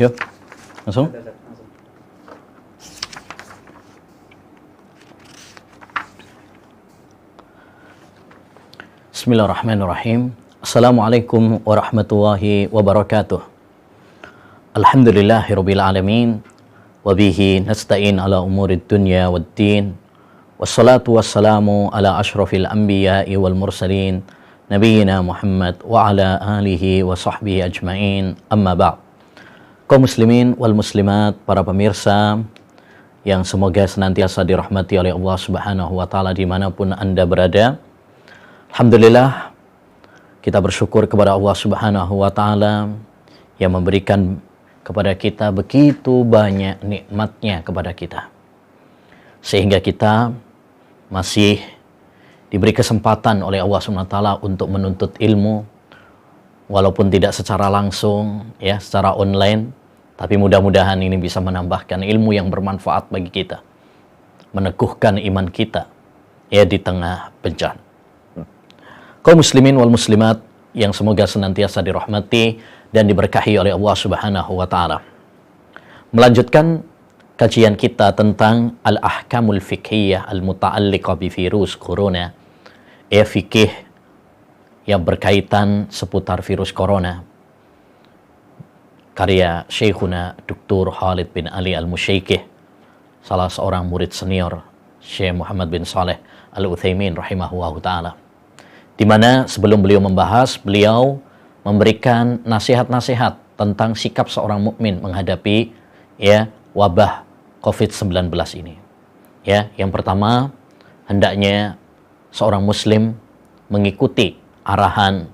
Yuk, langsung. Bismillahirrahmanirrahim. Assalamualaikum warahmatullahi wabarakatuh. Alhamdulillahirabbil alamin. Wabihi nasta'in ala umurid dunya waddin. Wassalatu wassalamu ala asyrafil anbiya'i wal mursalin Nabiyyina Muhammad wa ala alihi wa sahbihi ajma'in. Amma ba'd. Kaum muslimin wal muslimat, para pemirsa yang semoga senantiasa dirahmati oleh Allah Subhanahu wa taala dimanapun Anda berada. Alhamdulillah, kita bersyukur kepada Allah Subhanahu wa taala yang memberikan kepada kita begitu banyak nikmatnya kepada kita, sehingga kita masih diberi kesempatan oleh Allah Subhanahu wa taala untuk menuntut ilmu, walaupun tidak secara langsung, ya, secara online, tapi mudah-mudahan ini bisa menambahkan ilmu yang bermanfaat bagi kita, meneguhkan iman kita, ya, di tengah bencana. Kaum muslimin wal muslimat yang semoga senantiasa dirahmati dan diberkahi oleh Allah Subhanahu wa taala. Melanjutkan kajian kita tentang al-ahkamul fiqhiyah al-muta'alliqah bi virus corona, fikih yang berkaitan seputar virus corona, karya Syekhuna Dr. Khalid bin Ali Al-Musyaikih, salah seorang murid senior Syekh Muhammad bin Saleh Al-Utsaimin rahimahullahu taala, di mana sebelum beliau membahas, beliau memberikan nasihat-nasihat tentang sikap seorang mukmin menghadapi, ya, wabah COVID-19 ini. Ya, yang pertama, hendaknya seorang muslim mengikuti arahan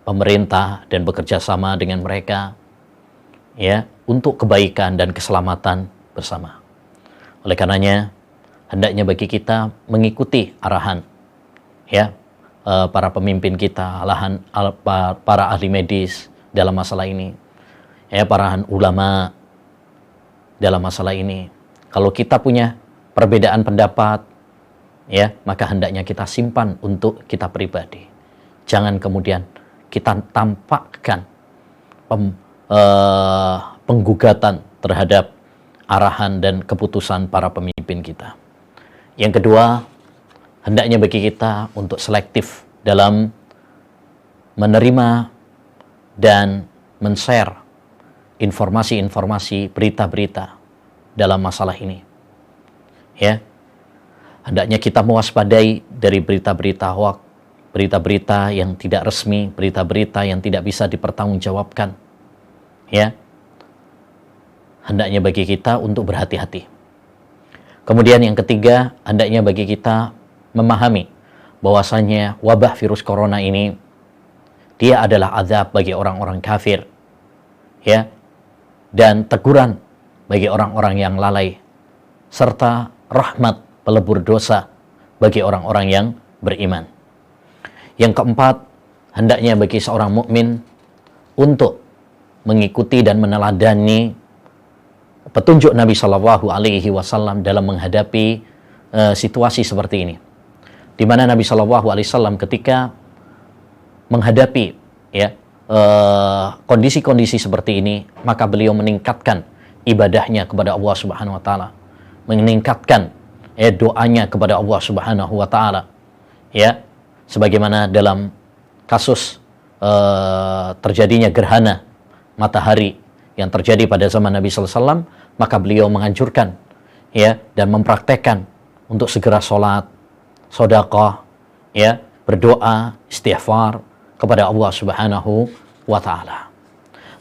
pemerintah dan bekerja sama dengan mereka, ya, untuk kebaikan dan keselamatan bersama. Oleh karenanya, hendaknya bagi kita mengikuti arahan, ya, para pemimpin kita, para ahli medis dalam masalah ini, ya, para ulama dalam masalah ini. Kalau kita punya perbedaan pendapat, ya, maka hendaknya kita simpan untuk kita pribadi. Jangan kemudian kita tampakkan penggugatan terhadap arahan dan keputusan para pemimpin kita. Yang kedua, hendaknya bagi kita untuk selektif dalam menerima dan men-share informasi-informasi, berita-berita dalam masalah ini. Ya, hendaknya kita mewaspadai dari berita-berita hoax, berita-berita yang tidak resmi, berita-berita yang tidak bisa dipertanggungjawabkan. Ya, hendaknya bagi kita untuk berhati-hati. Kemudian yang ketiga, hendaknya bagi kita memahami bahwasanya wabah virus corona ini dia adalah azab bagi orang-orang kafir, ya, dan teguran bagi orang-orang yang lalai, serta rahmat pelebur dosa bagi orang-orang yang beriman. Yang keempat, hendaknya bagi seorang mukmin untuk mengikuti dan meneladani petunjuk Nabi Shallallahu Alaihi Wasallam dalam menghadapi situasi seperti ini, di mana Nabi Shallallahu Alaihi Wasallam ketika menghadapi, ya, kondisi-kondisi seperti ini, maka beliau meningkatkan ibadahnya kepada Allah Subhanahu Wa Taala, meningkatkan, ya, doanya kepada Allah Subhanahu Wa Taala, ya, sebagaimana dalam kasus terjadinya gerhana matahari yang terjadi pada zaman Nabi Sallallahu Alaihi Wasallam, maka beliau menganjurkan, ya, dan mempraktekkan untuk segera sholat, sedekah, ya, berdoa, istighfar kepada Allah Subhanahu wa taala.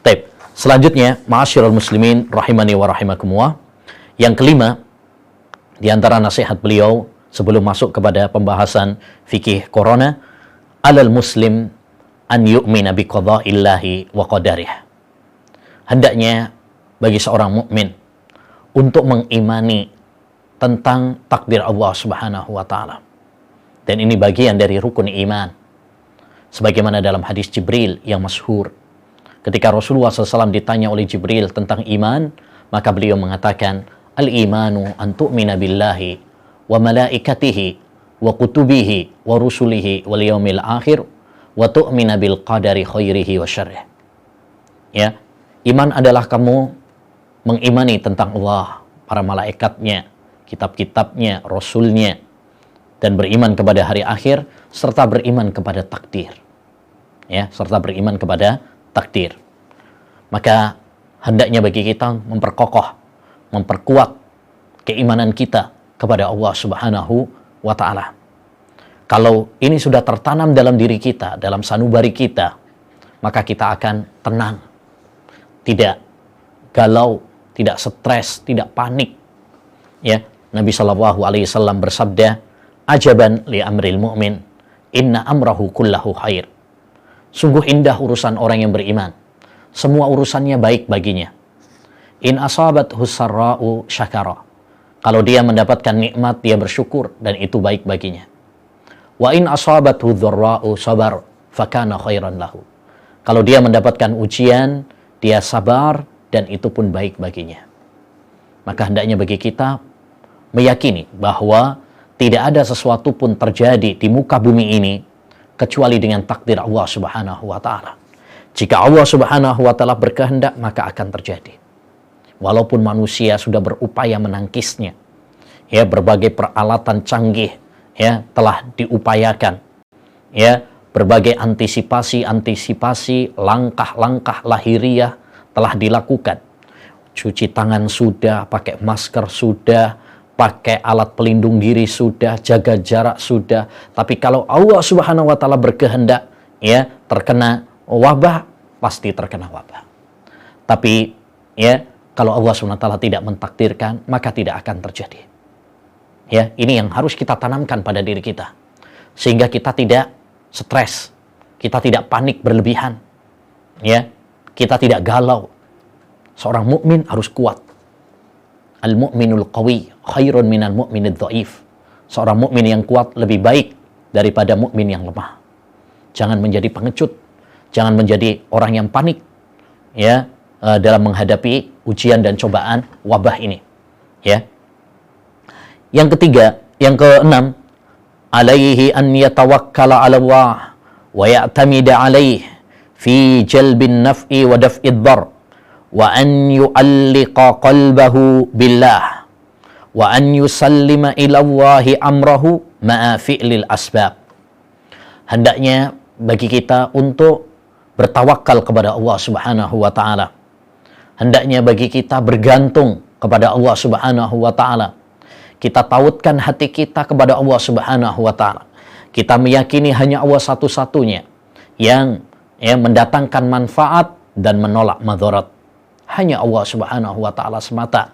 Baik, selanjutnya, ma'asyiral muslimin rahimani wa rahimakumullah. Yang kelima, di antara nasihat beliau sebelum masuk kepada pembahasan fikih corona, alal muslim an yu'mina bi qada'illahi wa qadarih. Hendaknya bagi seorang mukmin untuk mengimani tentang takdir Allah Subhanahu wa taala. Dan ini bagian dari rukun iman. Sebagaimana dalam hadis Jibril yang masyhur, ketika Rasulullah SAW ditanya oleh Jibril tentang iman, maka beliau mengatakan, al-imanu an tu'mina billahi wa malaikatihi wa kutubihi wa rusulihi wal yaumil akhir wa tu'mina bil qadari khairihi wa syarrih. Ya, iman adalah kamu mengimani tentang Allah, para malaikatnya, kitab-kitabnya, rasulnya, dan beriman kepada hari akhir, serta beriman kepada takdir. Ya, serta beriman kepada takdir. Maka hendaknya bagi kita memperkokoh, memperkuat keimanan kita kepada Allah Subhanahu wa Ta'ala. Kalau ini sudah tertanam dalam diri kita, dalam sanubari kita, maka kita akan tenang, tidak galau, tidak stres, tidak panik. Ya, Nabi Shallallahu Alaihi Wasallam bersabda, "Ajaban li amril mu'min, inna amrahu kullahu khair." Sungguh indah urusan orang yang beriman. Semua urusannya baik baginya. In asabathu sarra'u syakara. Kalau dia mendapatkan nikmat, dia bersyukur, dan itu baik baginya. Wa in asabathu dharra'u sabar, fakana khairan lahu. Kalau dia mendapatkan ujian, dia sabar, dan itu pun baik baginya. Maka hendaknya bagi kita meyakini bahwa tidak ada sesuatu pun terjadi di muka bumi ini kecuali dengan takdir Allah Subhanahu wa Ta'ala. Jika Allah Subhanahu wa Ta'ala berkehendak, maka akan terjadi. Walaupun manusia sudah berupaya menangkisnya, ya, berbagai peralatan canggih ya telah diupayakan, ya, berbagai antisipasi, langkah-langkah lahiriah telah dilakukan. Cuci tangan sudah, pakai masker sudah, pakai alat pelindung diri sudah, jaga jarak sudah. Tapi kalau Allah Subhanahu wa Ta'ala berkehendak, ya, terkena wabah, pasti terkena wabah. Tapi ya, kalau Allah Subhanahu wa Ta'ala tidak mentakdirkan, maka tidak akan terjadi. Ya, ini yang harus kita tanamkan pada diri kita, sehingga kita tidak stres, kita tidak panik berlebihan, ya, kita tidak galau. Seorang mukmin harus kuat. Al-mu'minul qawi khairun minal mu'minid dhaif. Seorang mukmin yang kuat lebih baik daripada mukmin yang lemah. Jangan menjadi pengecut, jangan menjadi orang yang panik, ya, dalam menghadapi ujian dan cobaan wabah ini, ya. Yang ketiga, yang keenam, alaihi an yatawakkala 'ala Allah wa ya'tamida 'alaihi fi jalbin naf'i wa daf'id dar wa an yu'alliqa qalbahu billah wa an yusallima ila Allahi amrahu ma'a fi'lil asbab. Hendaknya bagi kita untuk bertawakal kepada Allah Subhanahu wa Ta'ala. Hendaknya bagi kita bergantung kepada Allah Subhanahu wa Ta'ala. Kita tautkan hati kita kepada Allah Subhanahu wa Ta'ala. Kita meyakini hanya Allah satu-satunya yang mendatangkan manfaat dan menolak madarat. Hanya Allah Subhanahu wa Ta'ala semata.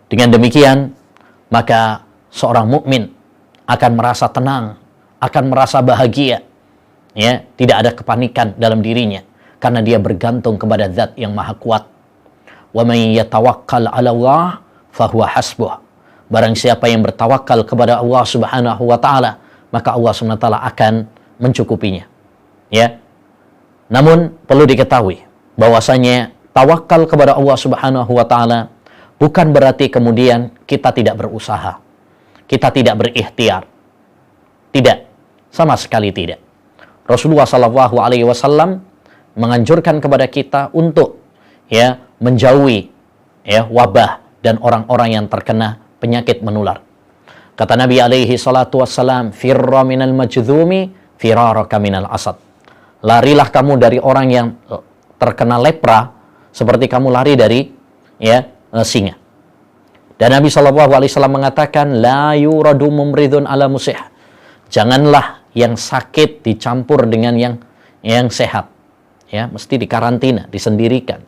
Dengan demikian, maka seorang mukmin akan merasa tenang, akan merasa bahagia, ya, tidak ada kepanikan dalam dirinya karena dia bergantung kepada Zat yang Maha Kuat. Wa may yatawakkal 'ala Allah fahuwa hasbuh. Barang siapa yang bertawakal kepada Allah Subhanahu wa Ta'ala, maka Allah Subhanahu wa Ta'ala akan mencukupinya. Ya. Namun perlu diketahui bahwasanya tawakal kepada Allah Subhanahu wa Ta'ala bukan berarti kemudian kita tidak berusaha, kita tidak berikhtiar. Tidak, sama sekali tidak. Rasulullah Shallallahu Alaihi Wasallam menganjurkan kepada kita untuk menjauhi wabah dan orang-orang yang terkena penyakit menular. Kata Nabi alaihi salatu wassalam, firra minal majdzumi firaraka minal asad. Larilah kamu dari orang yang terkena lepra seperti kamu lari dari singa. Dan Nabi Shallallahu Alaihi Wasallam mengatakan, la yuradu mumridun ala musih. Janganlah yang sakit dicampur dengan yang sehat. Ya, mesti dikarantina, disendirikan,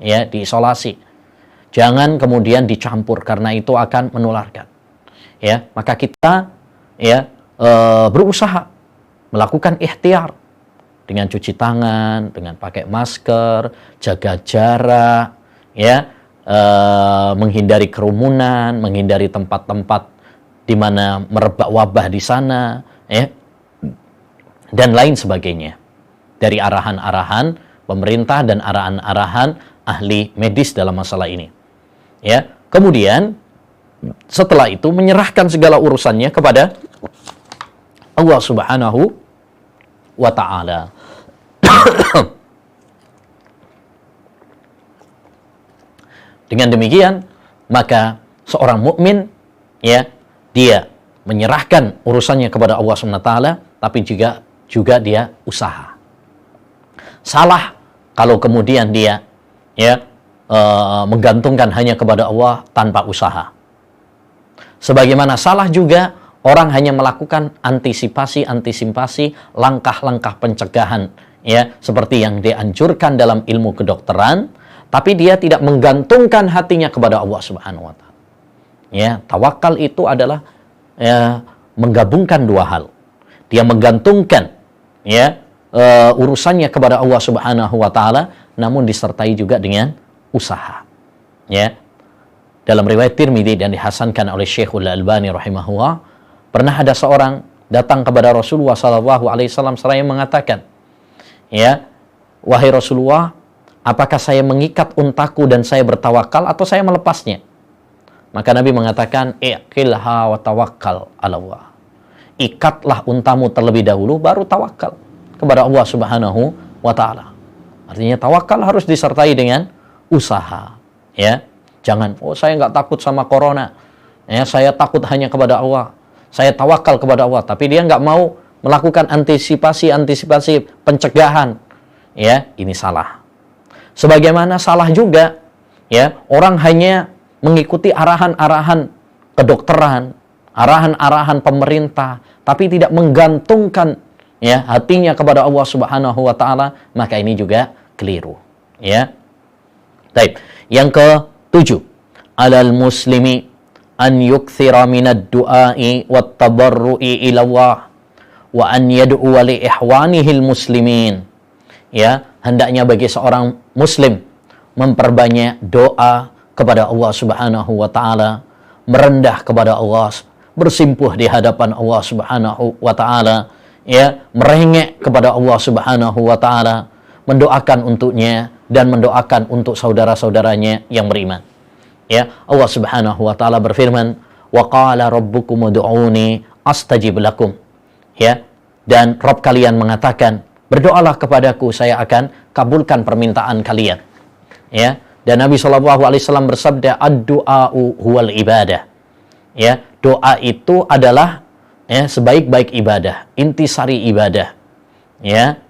ya, diisolasi. Jangan kemudian dicampur karena itu akan menularkan. Ya, maka kita berusaha melakukan ikhtiar dengan cuci tangan, dengan pakai masker, jaga jarak, menghindari kerumunan, menghindari tempat-tempat di mana merebak wabah di sana, dan lain sebagainya. Dari arahan-arahan pemerintah dan arahan-arahan ahli medis dalam masalah ini. Ya, kemudian setelah itu menyerahkan segala urusannya kepada Allah Subhanahu wa Ta'ala. Dengan demikian, maka seorang mukmin ya, dia menyerahkan urusannya kepada Allah SWT, tapi juga dia usaha. Salah kalau kemudian dia ya menggantungkan hanya kepada Allah tanpa usaha. Sebagaimana salah juga orang hanya melakukan antisipasi, langkah-langkah pencegahan ya, seperti yang dianjurkan dalam ilmu kedokteran, tapi dia tidak menggantungkan hatinya kepada Allah Subhanahu wa taala. Ya, tawakal itu adalah ya, menggabungkan dua hal. Dia menggantungkan ya urusannya kepada Allah Subhanahu wa taala, namun disertai juga dengan usaha. Ya. Dalam riwayat Tirmidzi dan dihasankan oleh Syekhul Albani rahimahullah, pernah ada seorang datang kepada Rasulullah sallallahu alaihi wasallam seraya mengatakan, ya, wahai Rasulullah, apakah saya mengikat untaku dan saya bertawakal atau saya melepasnya? Maka Nabi mengatakan, iqilha wa tawakkal 'ala Allah. Ikatlah untamu terlebih dahulu, baru tawakal kepada Allah Subhanahu wa taala. Artinya tawakal harus disertai dengan usaha, ya. Jangan, saya nggak takut sama corona, ya, saya takut hanya kepada Allah, saya tawakal kepada Allah, tapi dia nggak mau melakukan antisipasi pencegahan, ya, ini salah. Sebagaimana salah juga, ya, orang hanya mengikuti arahan-arahan kedokteran, arahan-arahan pemerintah, tapi tidak menggantungkan ya hatinya kepada Allah Subhanahu wa taala, maka ini juga keliru, ya. Baik, yang ke-7, alal muslimi an yukthira minad du'ai wat tabarru'i ila Allah wa an yad'u li ihwanihil muslimin. Ya, hendaknya bagi seorang muslim memperbanyak doa kepada Allah Subhanahu wa taala, merendah kepada Allah, bersimpuh di hadapan Allah Subhanahu wa taala, ya, merengek kepada Allah Subhanahu wa taala, mendoakan untuknya dan mendoakan untuk saudara-saudaranya yang beriman. Ya, Allah Subhanahu wa taala berfirman, "Wa qala rabbukum ud'uni astajib lakum." Ya, dan Rabb kalian mengatakan, "Berdoalah kepadaku, saya akan kabulkan permintaan kalian." Ya, dan Nabi sallallahu alaihi wasallam bersabda, "Ad-du'a'u huwal ibadah." Ya, doa itu adalah ya sebaik-baik ibadah, intisari ibadah. Ya,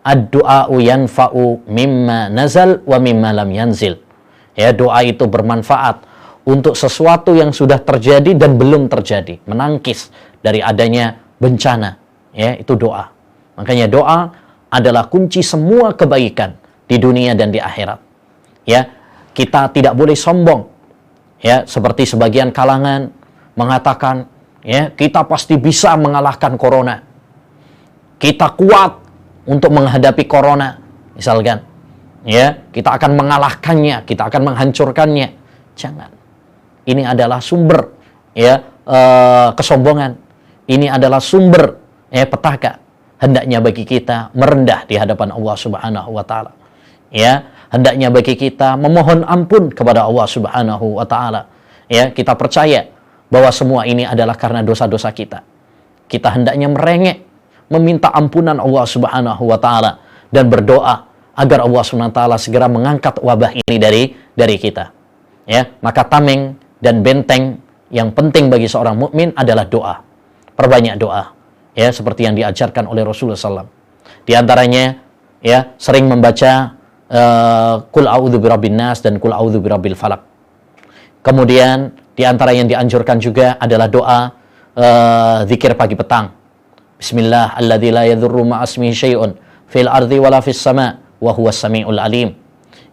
ad-du'a'u yanfa'u mimma nazal wa mimma lam yanzil. Ya, doa itu bermanfaat untuk sesuatu yang sudah terjadi dan belum terjadi, menangkis dari adanya bencana. Ya, itu doa. Makanya doa adalah kunci semua kebaikan di dunia dan di akhirat. Ya, kita tidak boleh sombong. Ya, seperti sebagian kalangan mengatakan, ya, kita pasti bisa mengalahkan corona. Kita kuat untuk menghadapi corona, misalkan. Ya, kita akan mengalahkannya, kita akan menghancurkannya. Jangan. Ini adalah sumber ya kesombongan. Ini adalah sumber petaka. Hendaknya bagi kita merendah di hadapan Allah Subhanahu wa taala. Ya, hendaknya bagi kita memohon ampun kepada Allah Subhanahu wa taala. Ya, kita percaya bahwa semua ini adalah karena dosa-dosa kita. Kita hendaknya merengek, meminta ampunan Allah Subhanahu wa taala dan berdoa agar Allah Subhanahu wa taala segera mengangkat wabah ini dari kita. Ya, maka tameng dan benteng yang penting bagi seorang mukmin adalah doa. Perbanyak doa. Ya, seperti yang diajarkan oleh Rasulullah SAW. Di antaranya ya sering membaca Qul a'udzu birabbin nas dan Qul a'udzu birabbil falaq. Kemudian di antara yang dianjurkan juga adalah doa zikir pagi petang. Bismillah alladzi la yadhurru ma'asmihi syai'un fil ardi wala fis sama' wa huwas samiul alim.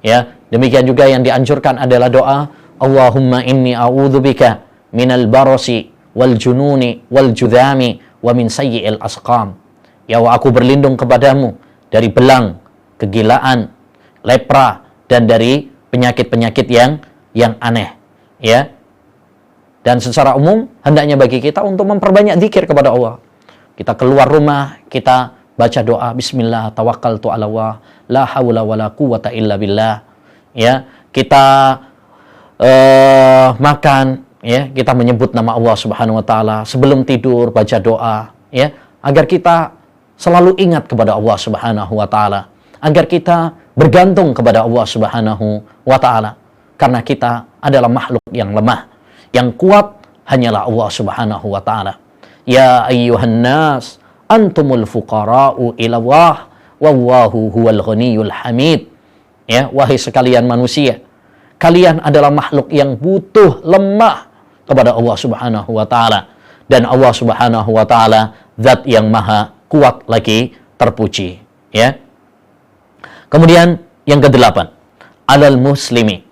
Ya, demikian juga yang dianjurkan adalah doa Allahumma inni a'udzubika minal barasi wal jununi wal judhami wa min sayyi'il asqam. Ya Allah, aku berlindung kepadamu dari belang, kegilaan, lepra dan dari penyakit-penyakit yang aneh. Ya. Dan secara umum hendaknya bagi kita untuk memperbanyak zikir kepada Allah. Kita keluar rumah, kita baca doa bismillah tawakkaltu 'ala Allah la haula wala quwata illa billah. Ya, kita makan, ya, kita menyebut nama Allah Subhanahu wa taala sebelum tidur, baca doa, ya, agar kita selalu ingat kepada Allah Subhanahu wa taala, agar kita bergantung kepada Allah Subhanahu wa taala. karena kita adalah makhluk yang lemah. Yang kuat hanyalah Allah Subhanahu wa taala. Ya ayyuhan nas antumul fuqara'u ila Allah wallahu huwal ghaniyul hamid. Ya, wahai sekalian manusia, kalian adalah makhluk yang butuh, lemah kepada Allah Subhanahu wa taala, dan Allah Subhanahu wa taala zat yang maha kuat lagi terpuji, ya. Kemudian yang kedelapan, alal muslimi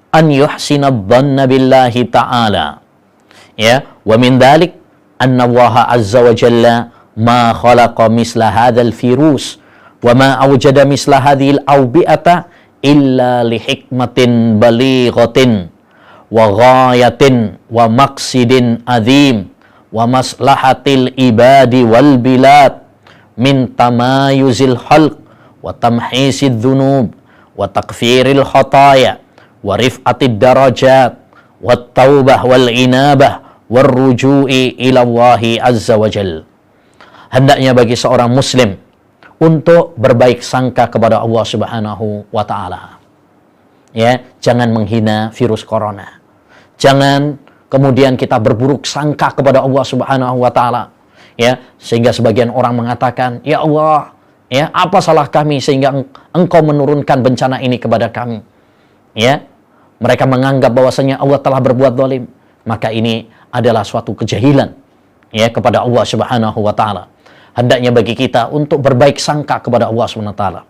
an yuhsina dhanna billahi ta'ala. Ya, wa min dhalik anna Allah azza wa jalla ma khalaqa misla hadzal virus wa ma awjada misla hadhil awbi'ata illa li hikmatin balighatin wa ghayatin wa maqsidin adzim wa maslahatil ibadi wal bilad min tamayuzil khalq wa tamhisid dhunub wa takfiril khataya wa rif'atid darajat wa taubah wal inabah war ruju'i ila Allahi azza wa jal. Hendaknya bagi seorang muslim untuk berbaik sangka kepada Allah Subhanahu wa taala. Ya, jangan menghina virus corona. Jangan kemudian kita berburuk sangka kepada Allah Subhanahu wa taala. Ya, sehingga sebagian orang mengatakan, "Ya Allah, ya, apa salah kami sehingga Engkau menurunkan bencana ini kepada kami?" Ya, mereka menganggap bahwasanya Allah telah berbuat zalim. Maka ini adalah suatu kejahilan, ya, kepada Allah Subhanahu wa taala. Hendaknya bagi kita untuk berbaik sangka kepada Allah Subhanahu wa taala.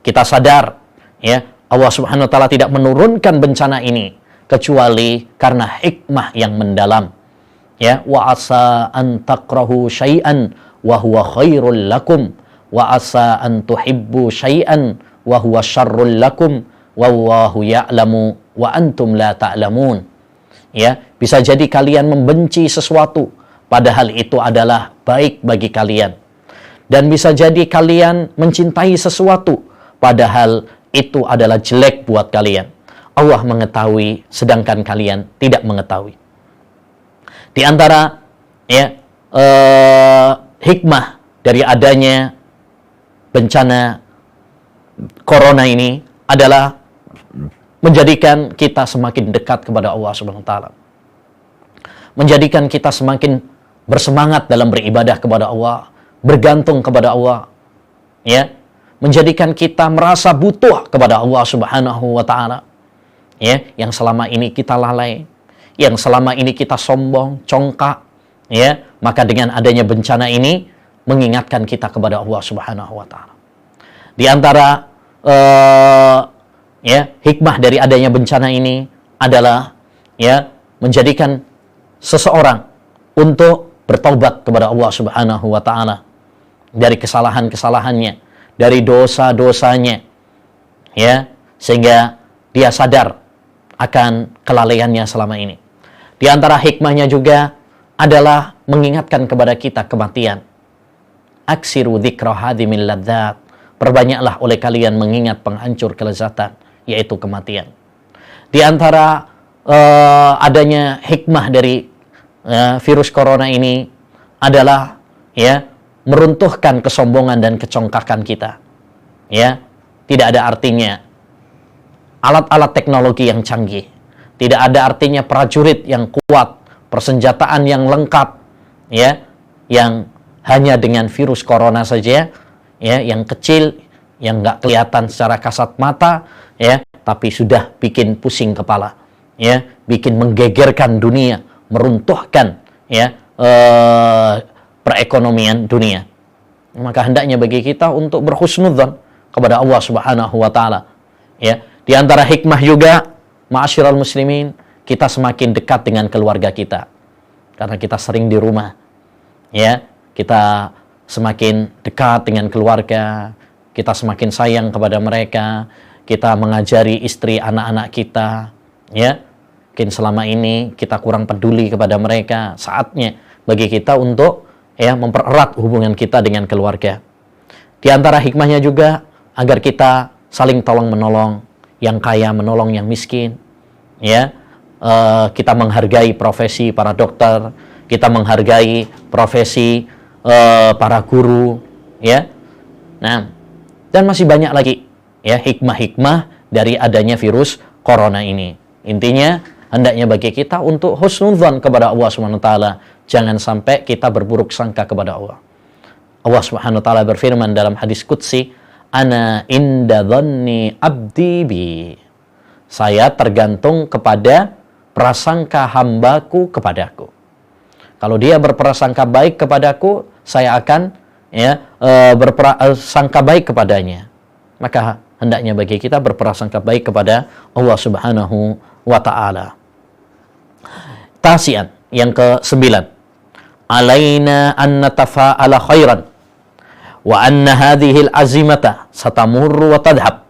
Kita sadar, ya, Allah Subhanahu wa taala tidak menurunkan bencana ini kecuali karena hikmah yang mendalam. Ya, wa asa an takrahu syai'an wa huwa khairul lakum wa asa an tuhibbu syai'an wa huwa syarrul lakum wallahu ya'lamu wa antum la ta'lamun. Ya, bisa jadi kalian membenci sesuatu padahal itu adalah baik bagi kalian. Dan bisa jadi kalian mencintai sesuatu padahal itu adalah jelek buat kalian. Allah mengetahui sedangkan kalian tidak mengetahui. Di antara, ya, hikmah dari adanya bencana corona ini adalah menjadikan kita semakin dekat kepada Allah Subhanahu wa taala. Menjadikan kita semakin bersemangat dalam beribadah kepada Allah, bergantung kepada Allah, ya, menjadikan kita merasa butuh kepada Allah Subhanahu wa taala, ya, yang selama ini kita lalai, yang selama ini kita sombong, congkak, ya, maka dengan adanya bencana ini mengingatkan kita kepada Allah Subhanahu wa taala. Di antara ya, hikmah dari adanya bencana ini adalah, ya, menjadikan seseorang untuk bertaubat kepada Allah Subhanahu wa taala dari kesalahan-kesalahannya, dari dosa-dosanya, ya, sehingga dia sadar akan kelalaiannya selama ini. Di antara hikmahnya juga adalah mengingatkan kepada kita kematian. Aksiru dzikra hadimil ladzat. Perbanyaklah oleh kalian mengingat penghancur kelezatan, yaitu kematian. Di antara adanya hikmah dari virus corona ini adalah, ya, meruntuhkan kesombongan dan kecongkakan kita. Ya, tidak ada artinya alat-alat teknologi yang canggih. Tidak ada artinya prajurit yang kuat, persenjataan yang lengkap, ya, yang hanya dengan virus corona saja, ya, yang kecil, yang nggak kelihatan secara kasat mata, ya, tapi sudah bikin pusing kepala, ya, bikin menggegerkan dunia, meruntuhkan, ya, perekonomian dunia. Maka hendaknya bagi kita untuk berhusnudzon kepada Allah Subhanahu wa taala. Ya, di antara hikmah juga, ma'asyiral muslimin, kita semakin dekat dengan keluarga kita. Karena kita sering di rumah. Ya, kita semakin dekat dengan keluarga, kita semakin sayang kepada mereka, kita mengajari istri anak-anak kita, ya. Mungkin selama ini kita kurang peduli kepada mereka, saatnya bagi kita untuk, ya, mempererat hubungan kita dengan keluarga. Di antara hikmahnya juga agar kita saling tolong menolong, yang kaya menolong yang miskin, ya. Kita menghargai profesi para dokter, kita menghargai profesi para guru, ya. Nah, dan masih banyak lagi, ya, hikmah-hikmah dari adanya virus corona ini. Intinya, hendaknya bagi kita untuk husnudzan kepada Allah Subhanahu wa taala. Jangan sampai kita berburuk sangka kepada Allah. Allah Subhanahu wa taala berfirman dalam hadis qudsi, "Ana inda dhanni abdi bi." Saya tergantung kepada prasangka hambaku kepadaku. Kalau dia berprasangka baik kepadaku, saya akan berprasangka baik kepadanya. Maka hendaknya bagi kita berprasangka baik kepada Allah Subhanahu wa taala. Tasian, yang ke-9. Alaina an natafa'ala khairan wa anna hadhihi al-azimata satamurru wa tadhhab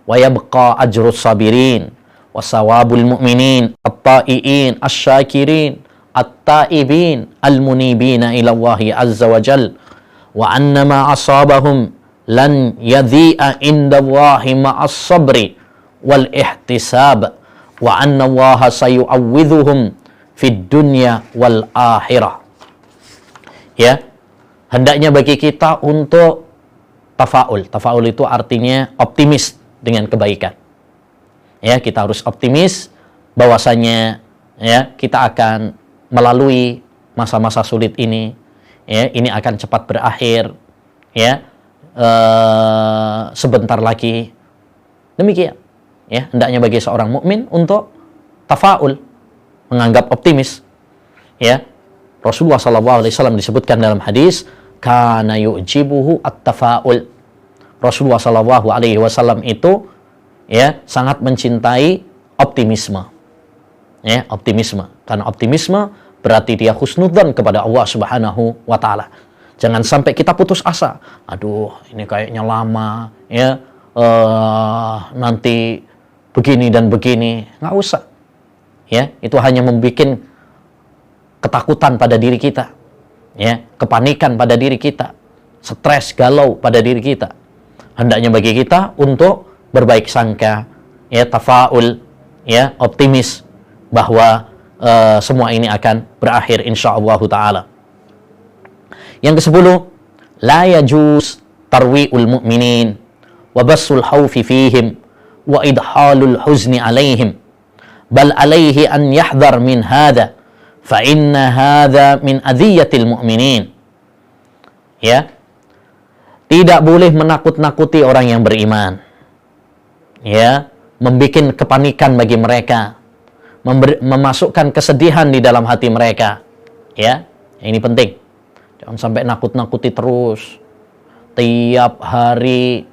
wa yabqa ajrus sabirin wa sawabul mu'minin at-ta'iin asy-syakirin at-ta'ibin al-munibina ila Allah azza wa jalla wa anna ma asabahum lan yadhi'a inda Allahi ma'as sabri wal ihtisab wa anna Allah sayu'awwidhuhum fid dunya wal akhirah. Ya, hendaknya bagi kita untuk tafaul. Tafaul itu artinya optimis dengan kebaikan. Ya, kita harus optimis bahwasanya ya kita akan melalui masa-masa sulit ini. Ya, ini akan cepat berakhir. Ya, sebentar lagi. Demikian. Ya, hendaknya bagi seorang mukmin untuk tafaul, menganggap optimis. Ya, Rasulullah SAW disebutkan dalam hadis, kana yu'jibuhu at-tafaul. Rasulullah SAW itu ya sangat mencintai optimisme. Ya, optimisme. Karena optimisme berarti dia husnudzan kepada Allah Subhanahu wa taala. Jangan sampai kita putus asa. Aduh, ini kayaknya lama, ya. Nanti begini dan begini. Nggak usah. Ya, itu hanya membuat ketakutan pada diri kita, ya, kepanikan pada diri kita, stres, galau pada diri kita. Hendaknya bagi kita untuk berbaik sangka, ya, tafaul, ya, optimis bahwa semua ini akan berakhir insyaallah taala. Yang ke-10, la yajuz tarwi'ul mu'minin wa bassul khaufi fihim wa idhalul huzni alaihim bal alaihi an yahdhar min hadha fa inna hadha min adhiyatil mu'minin. Ya, tidak boleh menakut-nakuti orang yang beriman, ya, membuat kepanikan bagi mereka, memasukkan kesedihan di dalam hati mereka. Ya, ini penting. Jangan sampai nakut-nakuti terus. Tiap hari,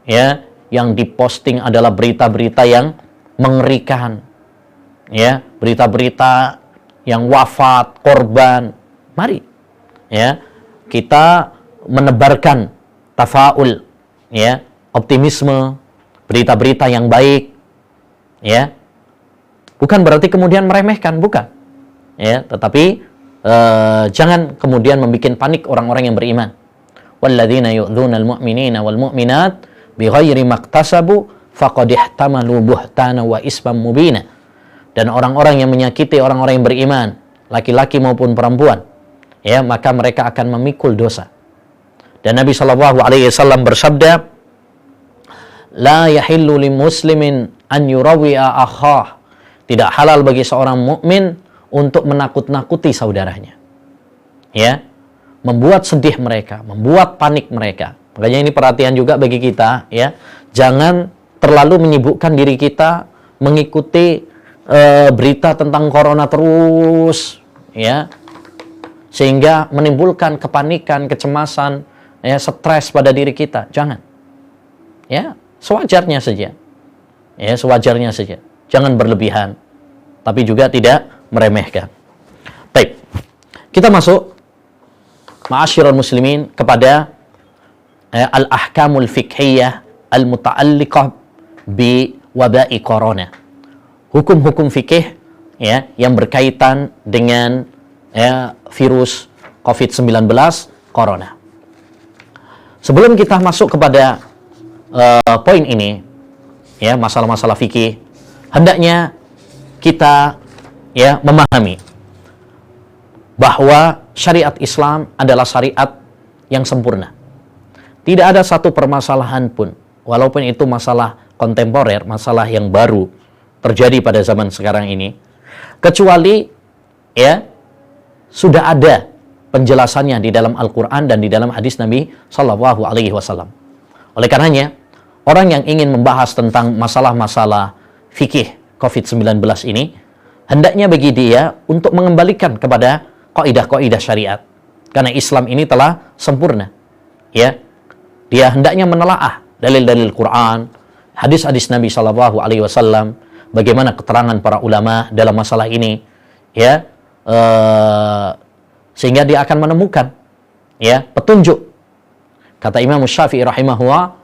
ya, yang diposting adalah berita-berita yang mengerikan. Ya, berita-berita yang wafat, korban. Mari, ya, kita menebarkan tafaul, ya, optimisme, berita-berita yang baik, ya. Bukan berarti kemudian meremehkan, bukan. Ya, tetapi jangan kemudian membuat panik orang-orang yang beriman. Walladzina yu'dzunal mu'minina wal mu'minat bighairi maktasabu faqad ihtamalu buhtana wa isman mubina. Dan orang-orang yang menyakiti orang-orang yang beriman, laki-laki maupun perempuan, ya, maka mereka akan memikul dosa. Dan Nabi SAW bersabda, la yahillu limuslimin an yurawi'a akhah. Tidak halal bagi seorang mukmin untuk menakut-nakuti saudaranya. Ya, membuat sedih mereka, membuat panik mereka. Makanya ini perhatian juga bagi kita, ya. Jangan terlalu menyibukkan diri kita mengikuti berita tentang corona terus, ya, sehingga menimbulkan kepanikan, kecemasan, ya, stres pada diri kita. Jangan, ya, sewajarnya saja, ya, sewajarnya saja. Jangan berlebihan, tapi juga tidak meremehkan. Baik, kita masuk, ma'asyiral muslimin, kepada al-ahkamul fiqhiyah al-muta'alliqah bi waba'i corona. Hukum-hukum fikih, ya, yang berkaitan dengan, ya, virus COVID-19 corona. Sebelum kita masuk kepada poin ini, ya, masalah-masalah fikih, hendaknya kita, ya, memahami bahwa syariat Islam adalah syariat yang sempurna. Tidak ada satu permasalahan pun, walaupun itu masalah kontemporer, masalah yang baru, terjadi pada zaman sekarang ini, kecuali ya sudah ada penjelasannya di dalam Al-Quran dan di dalam hadis Nabi Shallallahu Alaihi Wasallam. Oleh karenanya, orang yang ingin membahas tentang masalah-masalah fikih COVID-19 ini, hendaknya bagi dia untuk mengembalikan kepada kaidah-kaidah syariat. Karena Islam ini telah sempurna. Ya, dia hendaknya menelaah dalil-dalil Quran, hadis-hadis Nabi Shallallahu Alaihi Wasallam, bagaimana keterangan para ulama dalam masalah ini, ya, sehingga dia akan menemukan ya petunjuk. Kata Imam Syafi'i rahimahullah,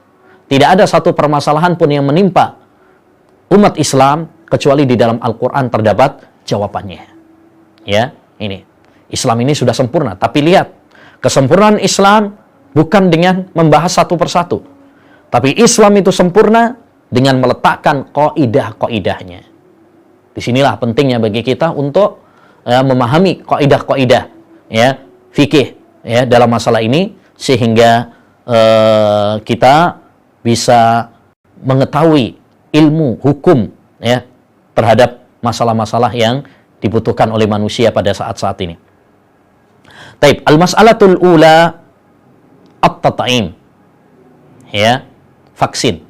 tidak ada satu permasalahan pun yang menimpa umat Islam kecuali di dalam Al-Quran terdapat jawabannya. Ya, ini Islam ini sudah sempurna. Tapi lihat, kesempurnaan Islam bukan dengan membahas satu persatu, tapi Islam itu sempurna dengan meletakkan kaidah-kaidahnya. Disinilah pentingnya bagi kita untuk memahami kaidah-kaidah ya fikih ya dalam masalah ini, sehingga kita bisa mengetahui ilmu hukum ya terhadap masalah-masalah yang dibutuhkan oleh manusia pada saat-saat ini. Taib, al-mas'alatul ula at-tat'im ya, vaksin.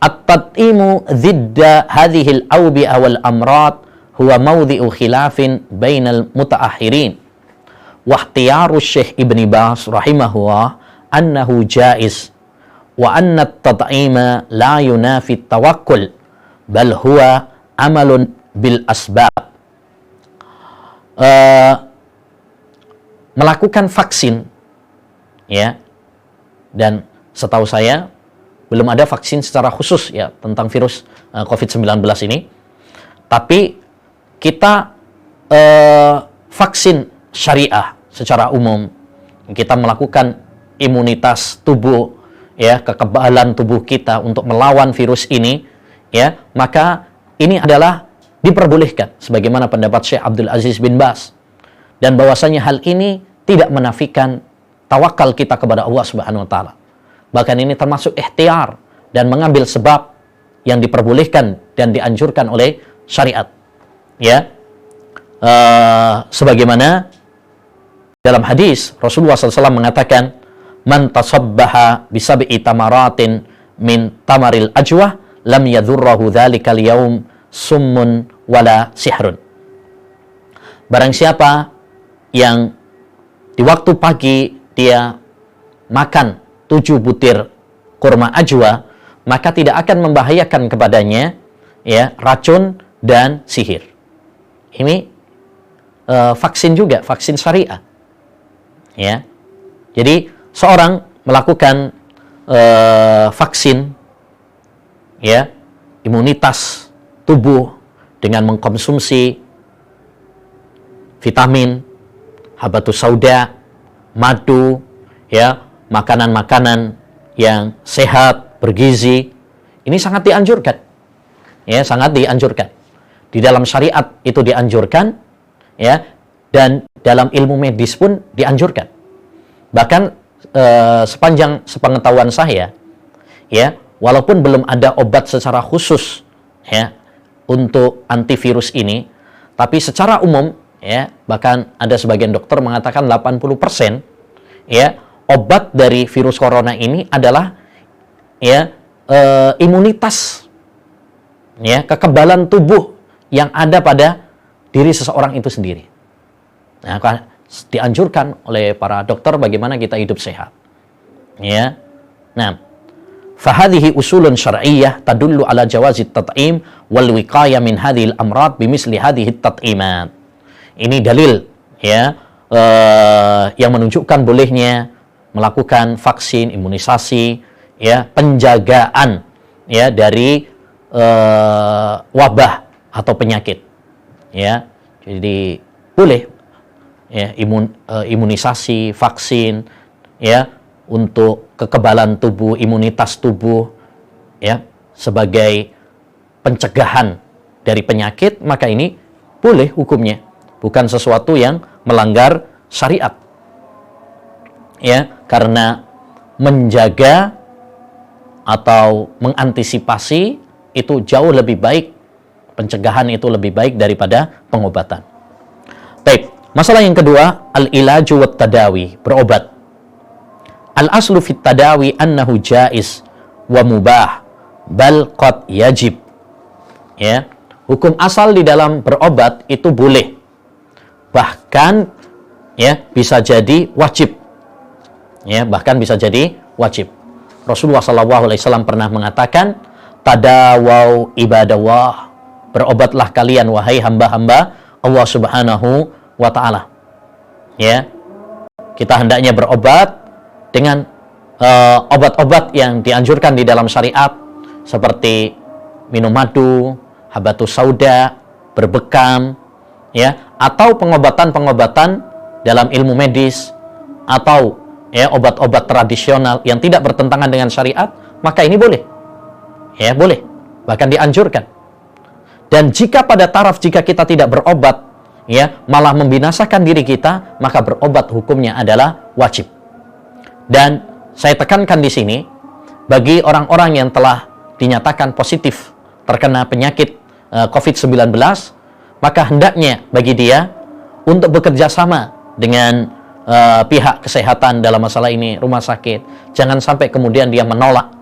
At-tat'imu zidda hadhil awbi'a wal amrad huwa mawdhi'u khilafin bainal mutaakhirin. Wa ikhtiyaru Syekh Ibn Baz rahimahullah annahu jaiz wa anna at-tat'ima la yunafi at-tawakkul bal huwa amalun bil asbab. Melakukan vaksin ya, dan setahu saya belum ada vaksin secara khusus ya tentang virus COVID-19 ini, tapi kita vaksin syariah secara umum, kita melakukan imunitas tubuh ya, kekebalan tubuh kita untuk melawan virus ini ya, maka ini adalah diperbolehkan sebagaimana pendapat Syekh Abdul Aziz bin Baz, dan bahwasanya hal ini tidak menafikan tawakal kita kepada Allah Subhanahu wa taala. Bahkan ini termasuk ikhtiar dan mengambil sebab yang diperbolehkan dan dianjurkan oleh syariat ya, sebagaimana dalam hadis Rasulullah SAW mengatakan, man tasabbaha bisab'i tamaratin min tamaril ajwah lam yadhurrahu dhalikal yaum summun wala sihrun. Barang siapa yang di waktu pagi dia makan 7 butir kurma ajwa, maka tidak akan membahayakan kepadanya ya racun dan sihir. Ini vaksin juga, vaksin syariah. Ya, jadi seorang melakukan vaksin, ya, imunitas tubuh dengan mengkonsumsi vitamin, habatus sauda, madu, ya, makanan-makanan yang sehat, bergizi, ini sangat dianjurkan. Ya, sangat dianjurkan. Di dalam syariat itu dianjurkan, ya, dan dalam ilmu medis pun dianjurkan. Bahkan sepanjang sepengetahuan saya, ya, walaupun belum ada obat secara khusus, ya, untuk antivirus ini, tapi secara umum, ya, bahkan ada sebagian dokter mengatakan 80%, ya, obat dari virus corona ini adalah, ya, imunitas, ya, kekebalan tubuh yang ada pada diri seseorang itu sendiri. Nah, dianjurkan oleh para dokter bagaimana kita hidup sehat. Ya. Nah, fahadhihi usulun syar'iyyah tadullu ala jawazit tat'im wal wiqayah min hadhil amrad bimisli hadhihi tat'imat. Ini dalil, ya, yang menunjukkan bolehnya melakukan vaksin, imunisasi, ya, penjagaan, ya, dari wabah atau penyakit. Ya. Jadi boleh, ya, imunisasi, vaksin, ya, untuk kekebalan tubuh, imunitas tubuh, ya, sebagai pencegahan dari penyakit, maka ini boleh hukumnya, bukan sesuatu yang melanggar syariat. Ya, karena menjaga atau mengantisipasi itu jauh lebih baik, pencegahan itu lebih baik daripada pengobatan. Baik, masalah yang kedua, al-ilaju wat tadawi, berobat. Al-aslu fit tadawi annahu jaiz wa mubah bal qad yajib. Ya, hukum asal di dalam berobat itu boleh. Bahkan ya bisa jadi wajib. Ya, bahkan bisa jadi wajib. Rasulullah SAW pernah mengatakan, tadawau ibadallah, berobatlah kalian wahai hamba-hamba Allah Subhanahu wa ta'ala. Ya, kita hendaknya berobat dengan obat-obat yang dianjurkan di dalam syariat, seperti minum madu, habatus sauda, berbekam, ya, atau pengobatan-pengobatan dalam ilmu medis, atau ya obat-obat tradisional yang tidak bertentangan dengan syariat, maka ini boleh. Ya, boleh. Bahkan dianjurkan. Dan jika pada taraf jika kita tidak berobat, ya, malah membinasakan diri kita, maka berobat hukumnya adalah wajib. Dan saya tekankan di sini, bagi orang-orang yang telah dinyatakan positif terkena penyakit COVID-19, maka hendaknya bagi dia untuk bekerja sama dengan pihak kesehatan dalam masalah ini, rumah sakit. Jangan sampai kemudian dia menolak,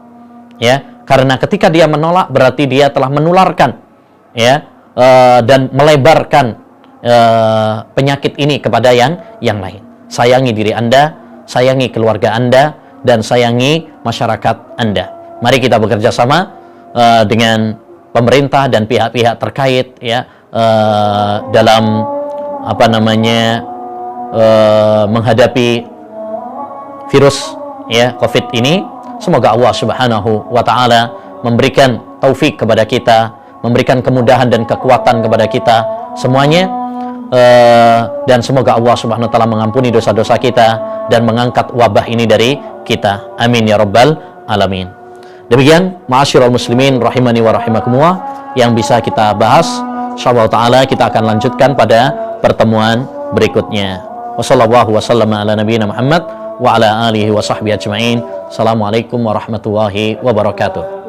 ya, karena ketika dia menolak berarti dia telah menularkan, ya, dan melebarkan penyakit ini kepada yang lain. Sayangi diri Anda, sayangi keluarga Anda, dan sayangi masyarakat Anda. Mari kita bekerja sama dengan pemerintah dan pihak-pihak terkait, ya, dalam menghadapi virus, ya, COVID ini. Semoga Allah Subhanahu wa ta'ala memberikan taufik kepada kita, memberikan kemudahan dan kekuatan kepada kita semuanya, dan semoga Allah Subhanahu wa ta'ala mengampuni dosa-dosa kita dan mengangkat wabah ini dari kita. Amin ya rabbal alamin. Demikian ma'asyiral muslimin rahimani wa rahimakumullah yang bisa kita bahas. Insyaallah ta'ala kita akan lanjutkan pada pertemuan berikutnya. Wassallallahu wasallam ala nabiyina Muhammad wa ala alihi wa sahbihi ajma'in. Assalamualaikum warahmatullahi wabarakatuh.